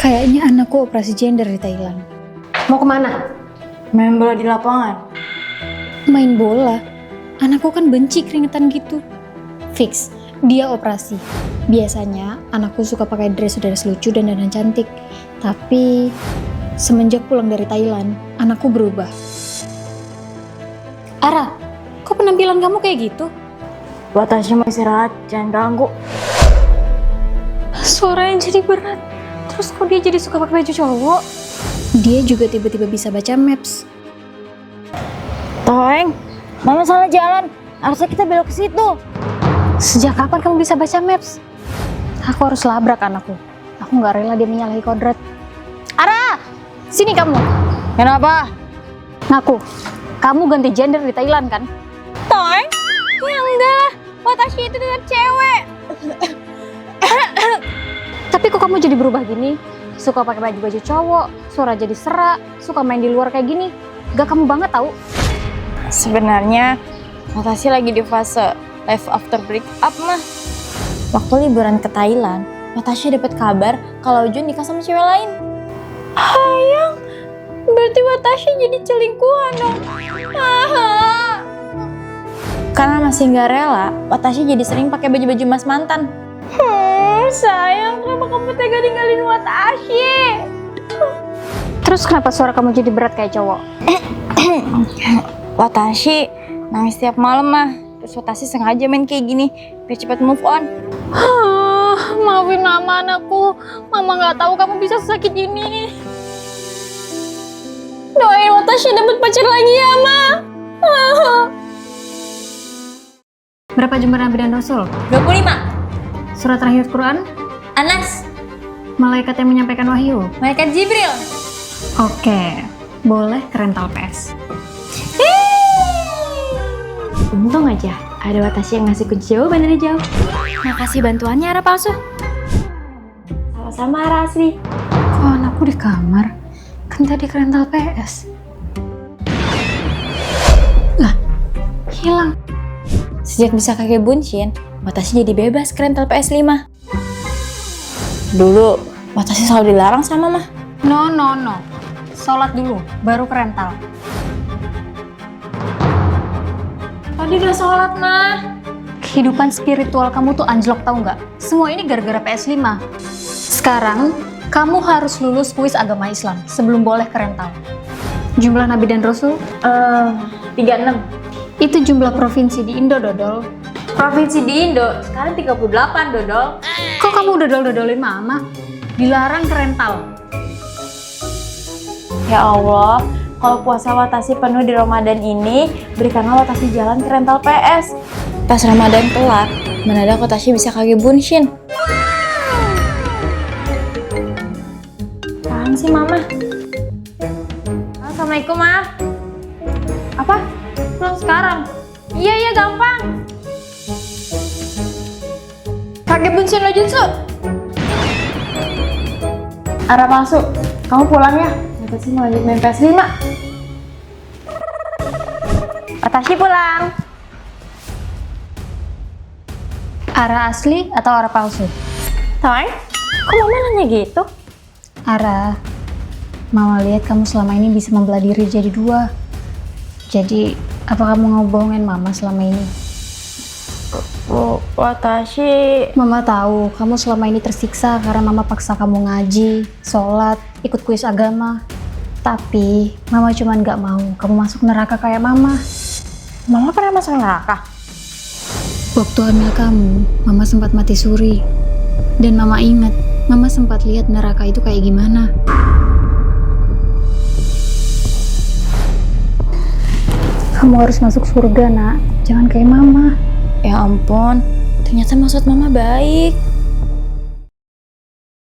Kayaknya anakku operasi gender di Thailand. Mau kemana? Main bola di lapangan. Main bola? Anakku kan benci keringetan gitu. Fix, dia operasi. Biasanya anakku suka pakai dress lucu dan dandan cantik. Tapi semenjak pulang dari Thailand, anakku berubah. Ara, kok penampilan kamu kayak gitu? Watashi mau istirahat, jangan ganggu. Suaranya jadi berat. Terus kok dia jadi suka pakai baju cowok? Dia juga tiba-tiba bisa baca maps. Toeng, mama salah jalan. Harusnya kita belok ke situ. Sejak kapan kamu bisa baca maps? Aku harus labrak anakku. Aku nggak rela dia menyalahi kodrat. Ara, sini kamu. Kenapa? Ngaku, kamu ganti gender di Thailand kan? Toeng? Ya enggak. Watashi itu tetap cewek. Tapi kok kamu jadi berubah gini? Suka pakai baju-baju cowok, suara jadi serak, suka main di luar kayak gini. Gak kamu banget tahu. Sebenarnya Watashi lagi di fase life after break up mah. Waktu liburan ke Thailand, Watashi dapat kabar kalau Jun nikah sama cewek lain. Hayang, berarti Watashi jadi selingkuhan dong. Karena masih nggak rela, Watashi jadi sering pakai baju-baju mas mantan. Sayang, kenapa kamu tega ninggalin Watashi? Terus kenapa suara kamu jadi berat kayak cowok? Watashi nangis tiap malam mah. Terus Watashi sengaja main kayak gini biar cepat move on. Maafin mama anakku. Mama nggak tahu kamu bisa sakit ini. Doain Watashi dapat pacar lagi ya, Ma. Berapa jumlah Nabi dan Rasul? 25. Surat terakhir Quran? Anas. Malaikat yang menyampaikan wahyu? Malaikat Jibril. Oke, boleh ke rental PS. Untung aja ada Watashi yang ngasih kunci jawaban dari jauh. Makasih bantuannya, Ara palsu. Sama-sama, Ara asli. Kok anakku di kamar? Kan tadi ke rental PS. Lah, hilang. Sejak bisa kakek Bunshin, Watashi jadi bebas ke rental PS5. Dulu, Watashi selalu dilarang sama mah. No. Sholat dulu, baru ke rental. Tadi udah sholat, mah. Kehidupan spiritual kamu tuh anjlok tau nggak? Semua ini gara-gara PS5. Sekarang, kamu harus lulus kuis agama Islam sebelum boleh ke rental. Jumlah Nabi dan Rasul? 36. Itu jumlah provinsi di Indo, Dodol. Provinsi di Indo, sekarang 38, Dodol. Kok kamu dodol-dodolin mama? Dilarang ke rental. Ya Allah, kalau puasa Watashi penuh di Ramadan ini, berikanlah Watashi jalan ke rental PS. Pas Ramadan kelar, mendadak Watashi bisa kage Bunshin. Apaan sih, Mama? Assalamualaikum, Ma. Apa? Pulang sekarang? Iya, gampang. Kage Bunshin lo Junsu. Ara palsu, kamu pulang ya. Watashi mau lanjut main PS5. Watashi pulang. Ara asli atau Ara palsu? Toeng, kok Mama nanya gitu? Ara, Mama lihat kamu selama ini bisa membelah diri jadi dua. Jadi, apa kamu ngebohongin Mama selama ini? Watashi... Mama tahu kamu selama ini tersiksa karena Mama paksa kamu ngaji, sholat, ikut kuis agama. Tapi, Mama cuman gak mau kamu masuk neraka kayak Mama. Mama pernah masuk neraka? Waktu hamil kamu, Mama sempat mati suri. Dan Mama ingat, Mama sempat lihat neraka itu kayak gimana. Kamu harus masuk surga, nak. Jangan kayak Mama. Ya ampun, ternyata maksud Mama baik.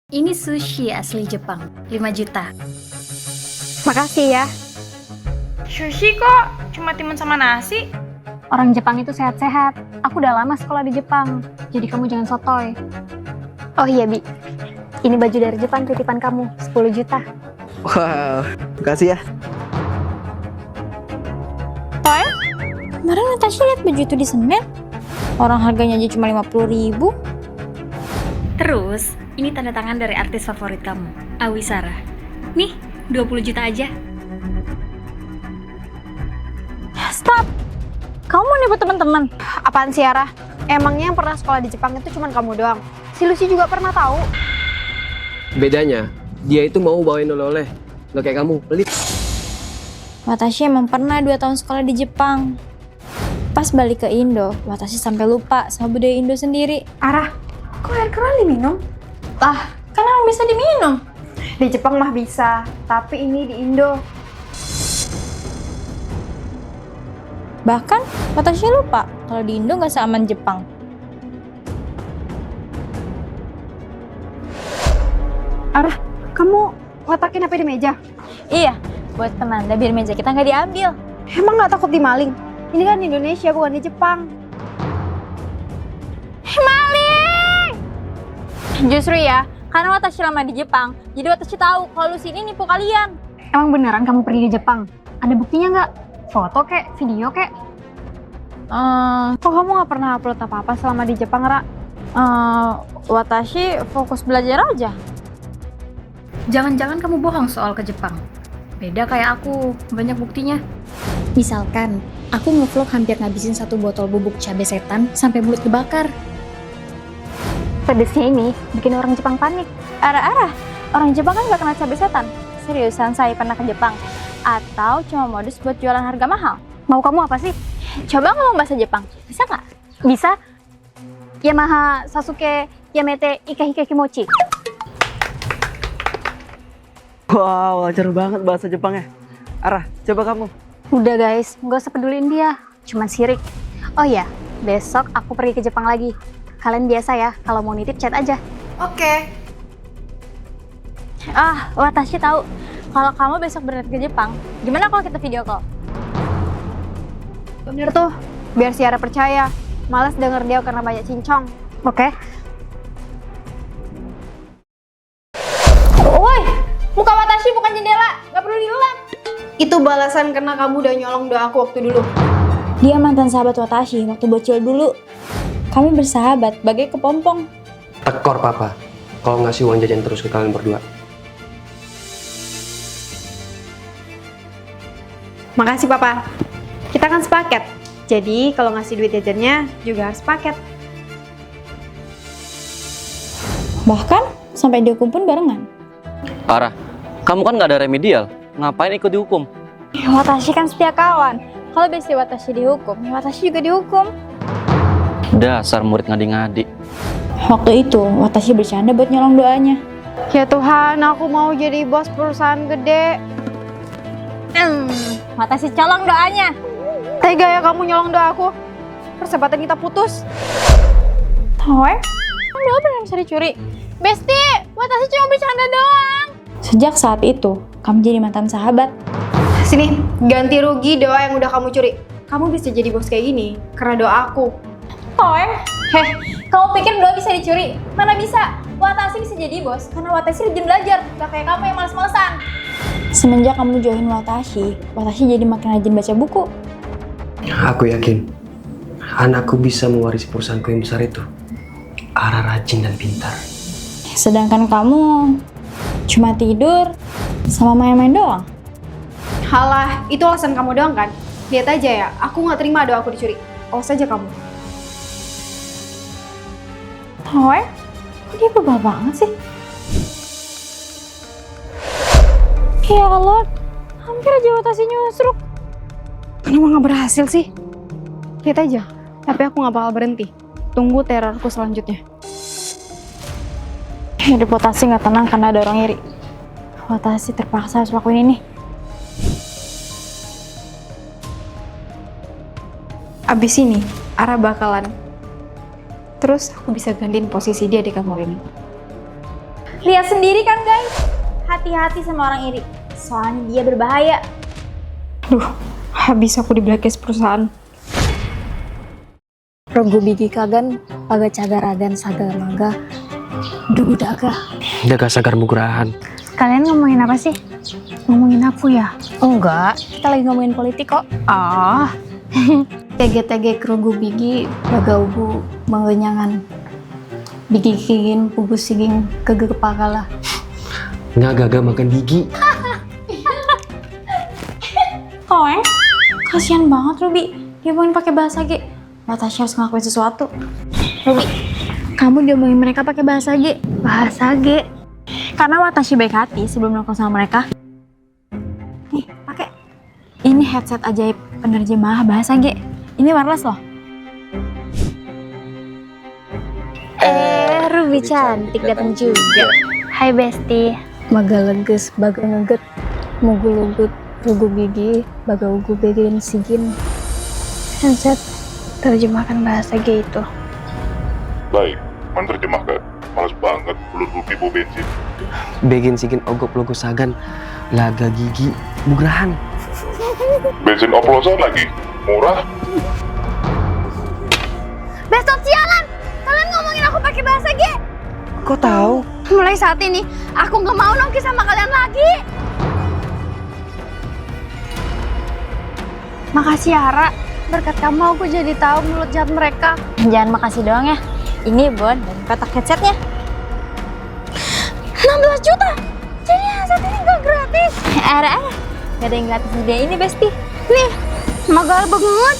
Ini sushi asli Jepang, 5 juta. Makasih ya. Sushi kok cuma timun sama nasi? Orang Jepang itu sehat-sehat. Aku udah lama sekolah di Jepang, jadi kamu jangan sotoy. Oh iya, Bi. Ini baju dari Jepang titipan kamu, 10 juta. Wow, makasih ya. Toeng, kemarin Natasha lihat baju itu di semen. Orang harganya aja cuma 50.000. Terus, Ini tanda tangan dari artis favorit kamu, Awi Sarah. Nih, 20 juta aja. Stop! Kamu mau nipu teman-teman? Apaan sih, Ara? Emangnya yang pernah sekolah di Jepang itu cuma kamu doang? Si Lucy juga pernah tahu. Bedanya, dia itu mau bawain oleh-oleh. Nggak kayak kamu, pelit. Watashi emang pernah 2 tahun sekolah di Jepang. Pas balik ke Indo, Watashi sampai lupa sama budaya Indo sendiri. Ara, kok air keran diminum? Lah, kan emang bisa diminum. Di Jepang mah bisa, tapi ini di Indo. Bahkan, Watashi lupa kalau di Indo nggak seaman Jepang. Ara, kamu letakin HP di meja? Iya, buat penanda biar meja kita nggak diambil. Emang nggak takut dimaling? Ini kan Indonesia, bukan di Jepang. Maling! Justru ya, karena Watashi lama di Jepang, jadi Watashi tahu kalau Lucy ini nipu kalian. Emang beneran kamu pergi ke Jepang? Ada buktinya nggak? Foto kek, video kek? Kok kamu nggak pernah upload apa-apa selama di Jepang, Ra? Watashi fokus belajar aja. Jangan-jangan kamu bohong soal ke Jepang. Beda kayak aku, banyak buktinya. Misalkan, aku ngevlog hampir ngabisin 1 botol bubuk cabai setan sampai mulut kebakar. Pedesnya ini bikin orang Jepang panik. Arah-arah, orang Jepang kan gak kena cabai setan. Seriusan saya pernah ke Jepang? Atau cuma modus buat jualan harga mahal? Mau kamu apa sih? Coba ngomong bahasa Jepang, bisa nggak? Bisa? Yamaha Sasuke Yamete Ikahike Kimochi. Wow, lancar banget bahasa Jepangnya. Ara, coba kamu. Udah guys, nggak usah pedulin dia. Cuman sirik. Oh ya, besok aku pergi ke Jepang lagi. Kalian biasa ya, kalau mau nitip chat aja. Oke. Watashi tahu. Kalau kamu besok berangkat ke Jepang, gimana kalau kita video call? Bener tuh, biar si Ara percaya. Males denger dia karena banyak cincong. Oke? Woi, muka Watashi bukan jendela, nggak perlu dilap. Itu balasan karena kamu udah nyolong doa aku waktu dulu. Dia mantan sahabat Watashi waktu bocil dulu. Kami bersahabat bagai kepompong. Tekor papa kalau ngasih uang jajan terus ke kalian berdua. Makasih papa. Kita kan sepaket. Jadi kalau ngasih duit jajannya juga harus paket. Bahkan sampai dihukum pun barengan. Ara, kamu kan nggak ada remedial. Ngapain ikut dihukum? Watashi kan setia kawan. Kalau besti Watashi dihukum, ya Watashi juga dihukum. Dasar murid ngadi-ngadi. Waktu itu, Watashi bercanda buat nyolong doanya. Ya Tuhan, aku mau jadi bos perusahaan gede. Watashi colong doanya. Tega ya kamu nyolong doa aku. Persahabatan kita putus. Tower? Kan doa beneran bisa dicuri. Besti, Watashi cuma bercanda doang. Sejak saat itu, kami jadi mantan sahabat. Sini, ganti rugi doa yang udah kamu curi. Kamu bisa jadi bos kayak gini karena doa aku. Tower? Kamu pikir doa bisa dicuri? Mana bisa? Watashi bisa jadi bos karena Watashi rajin belajar, gak kayak kamu yang males-malesan. Semenjak kamu join Watashi jadi makin rajin baca buku. Aku yakin anakku bisa mewarisi perusahaanku yang besar itu. Ara rajin dan pintar. Sedangkan kamu cuma tidur sama main-main doang. Halah, itu alasan kamu doang kan? Lihat aja ya, aku nggak terima doa aku dicuri. Awas aja kamu. Tower? Kok dia bebal banget sih? Ya Allah, hampir aja Watashi nyusruk. Kenapa nggak berhasil sih? Lihat aja, tapi aku nggak bakal berhenti. Tunggu terorku selanjutnya. Hidup Watashi nggak tenang karena ada orang iri. Watashi terpaksa harus lakuin ini. Abis ini, Ara bakalan. Terus aku bisa gantiin posisi dia di kantor ini. Lihat sendiri kan guys, hati-hati sama orang iri. Soalnya dia berbahaya. Duh, habis aku di blacklist perusahaan. Rogo bigi kagan, paga cagaragan saga mangga, dugu daga. Jaga sagar mugurahan. Kalian ngomongin apa sih? Ngomongin aku ya? Enggak, kita lagi ngomongin politik kok. Ah, TG-TG kerugu bigi, baga ubu, mengenyangan. Digigin, pupus siging, kege kepala. Nggak gagal makan gigi. Koeng, kasihan banget Ruby. Dia pengen pakai bahasa G. Natasha harus ngelakuin sesuatu. Ruby, kamu diomongin mereka pakai bahasa G. Bahasa G. Karena Watashi baik hati sebelum nelfon sama mereka. Nih, pakai. Ini headset ajaib penerjemah bahasa G. Ini wireless loh. Ruby cantik datang juga. Hai Besti. Maga leges, baga ngeget. Mugu lugut, rugu gigi, baga ugu begin sigin. Handset, terjemahkan bahasa G itu. Baik, menerjemahkan. Males banget belum Ruby bawa bensin. Begin sigin ogop logo sagan. Laga gigi, bugrahan. Bensin oplosan lagi, murah. Besok sialan! Kalian ngomongin aku pakai bahasa G. Kok tahu? Mulai saat ini, aku nggak mau nongki sama kalian lagi. Makasih Ara, berkat kamu aku jadi tahu mulut jahat mereka. Jangan makasih doang ya. Ini Bon dan kotak headsetnya. 16 juta! Jadi headset ini nggak gratis. Ara, gak ada yang gratis di dia ini Besti. Nih, magal banget.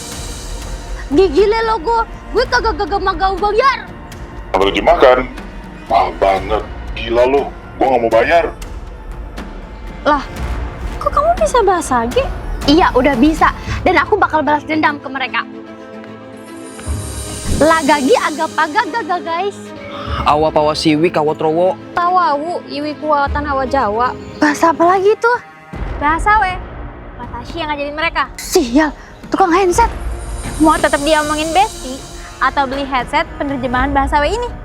Gigile logo, gue kagak magal bayar. Menerjemahkan. Mahal banget. Gila lo, gua nggak mau bayar. Lah, kok kamu bisa bahasa G? Iya, udah bisa. Dan aku bakal balas dendam ke mereka. Lagagi agak-agak gagal guys. Awa pawa siwi kawa trowo. Tawawu, iwi kuatan hawa Jawa. Bahasa apa lagi tuh? Bahasa we. Watashi yang ngajarin mereka. Sial, tukang handset. Mau tetap diomongin Besti atau beli headset penerjemahan bahasa W ini?